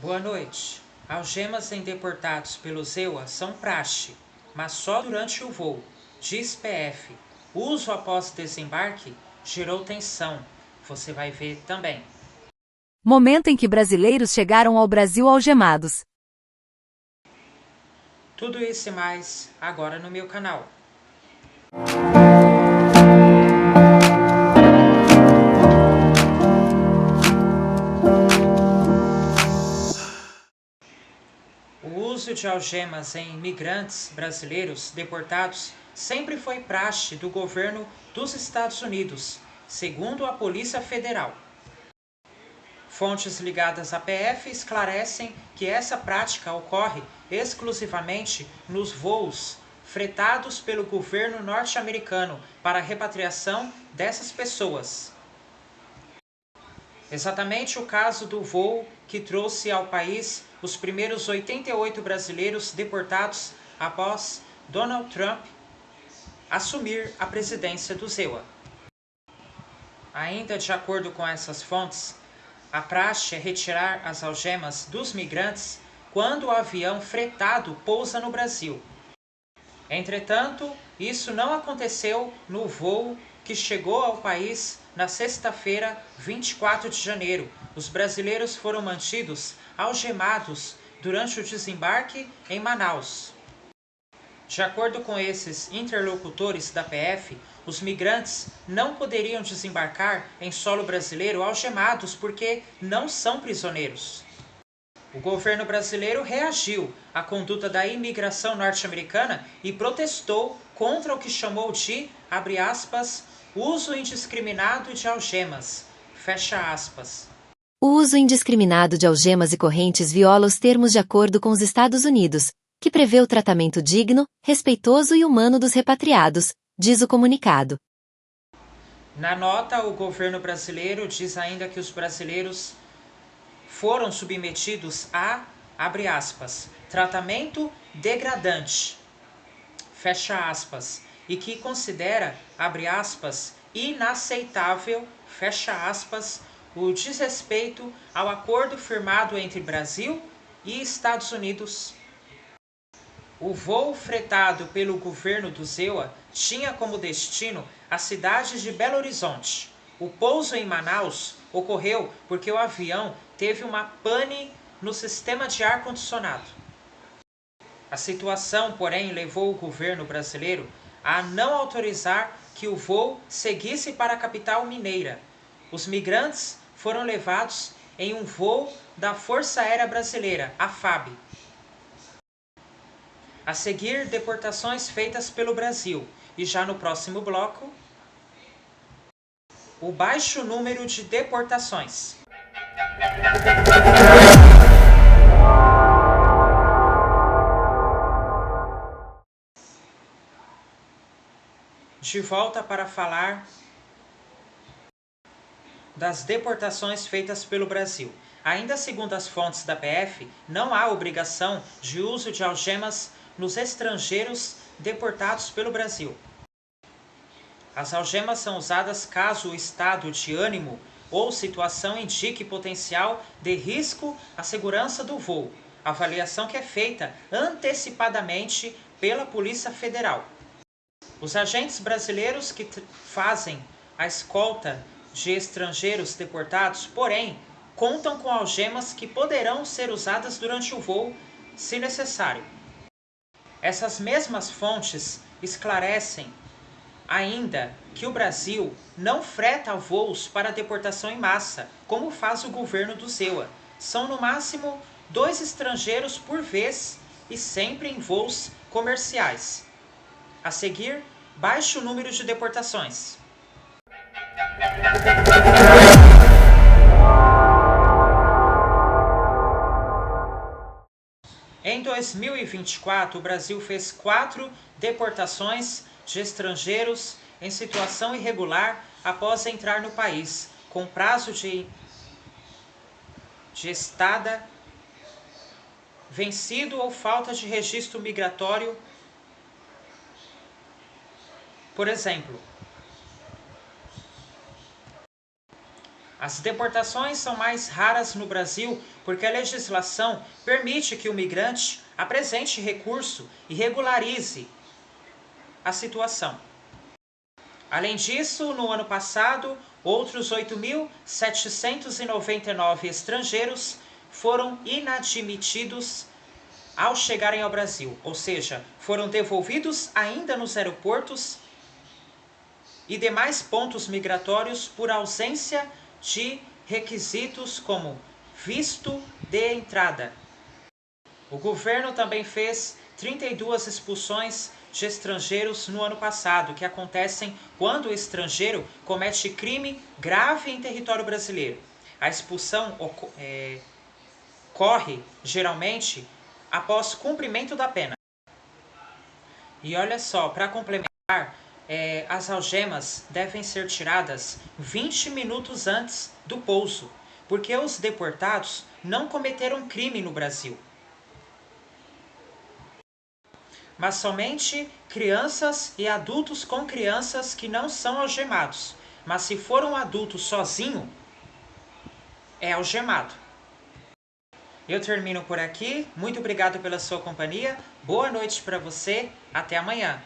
Boa noite. Algemas em deportados pelo EUA são praxe, mas só durante o voo, diz PF. Uso após desembarque gerou tensão. Você vai ver também. Momento em que brasileiros chegaram ao Brasil algemados. Tudo isso e mais agora no meu canal. O uso de algemas em imigrantes brasileiros deportados sempre foi praxe do governo dos Estados Unidos, segundo a Polícia Federal. Fontes ligadas à PF esclarecem que essa prática ocorre exclusivamente nos voos fretados pelo governo norte-americano para a repatriação dessas pessoas. Exatamente o caso do voo que trouxe ao país os primeiros 88 brasileiros deportados após Donald Trump assumir a presidência do EUA. Ainda de acordo com essas fontes, a praxe é retirar as algemas dos migrantes quando o avião fretado pousa no Brasil. Entretanto, isso não aconteceu no voo que chegou ao país na sexta-feira, 24 de janeiro. Os brasileiros foram mantidos algemados durante o desembarque em Manaus. De acordo com esses interlocutores da PF, os migrantes não poderiam desembarcar em solo brasileiro algemados porque não são prisioneiros. O governo brasileiro reagiu à conduta da imigração norte-americana e protestou contra o que chamou de, abre aspas, uso indiscriminado de algemas, fecha aspas. O uso indiscriminado de algemas e correntes viola os termos de acordo com os Estados Unidos, que prevê o tratamento digno, respeitoso e humano dos repatriados, diz o comunicado. Na nota, o governo brasileiro diz ainda que os brasileiros foram submetidos a, abre aspas, tratamento degradante, fecha aspas, e que considera, abre aspas, inaceitável, fecha aspas, o desrespeito ao acordo firmado entre Brasil e Estados Unidos. O voo fretado pelo governo do EUA tinha como destino a cidade de Belo Horizonte. O pouso em Manaus ocorreu porque o avião teve uma pane no sistema de ar-condicionado. A situação, porém, levou o governo brasileiro a não autorizar que o voo seguisse para a capital mineira. Os migrantes foram levados em um voo da Força Aérea Brasileira, a FAB. A seguir, deportações feitas pelo Brasil. E já no próximo bloco, o baixo número de deportações. De volta para falar das deportações feitas pelo Brasil. Ainda segundo as fontes da PF, não há obrigação de uso de algemas nos estrangeiros deportados pelo Brasil. As algemas são usadas caso o estado de ânimo ou situação indique potencial de risco à segurança do voo, avaliação que é feita antecipadamente pela Polícia Federal. Os agentes brasileiros que fazem a escolta de estrangeiros deportados, porém, contam com algemas que poderão ser usadas durante o voo, se necessário. Essas mesmas fontes esclarecem ainda que o Brasil não freta voos para deportação em massa, como faz o governo do EUA. São no máximo 2 estrangeiros por vez e sempre em voos comerciais. A seguir, baixo número de deportações. Em 2024, o Brasil fez 4 deportações de estrangeiros em situação irregular após entrar no país, com prazo de estada vencido ou falta de registro migratório. Por exemplo, a As deportações são mais raras no Brasil porque a legislação permite que o migrante apresente recurso e regularize a situação. Além disso, no ano passado, outros 8.799 estrangeiros foram inadmitidos ao chegarem ao Brasil, ou seja, foram devolvidos ainda nos aeroportos e demais pontos migratórios por ausência de requisitos como visto de entrada. O governo também fez 32 expulsões de estrangeiros no ano passado, que acontecem quando o estrangeiro comete crime grave em território brasileiro. A expulsão ocorre, geralmente, após cumprimento da pena. E olha só, para complementar, as algemas devem ser tiradas 20 minutos antes do pouso, porque os deportados não cometeram crime no Brasil. Mas somente crianças e adultos com crianças que não são algemados. Mas se for um adulto sozinho, é algemado. Eu termino por aqui. Muito obrigado pela sua companhia. Boa noite para você. Até amanhã.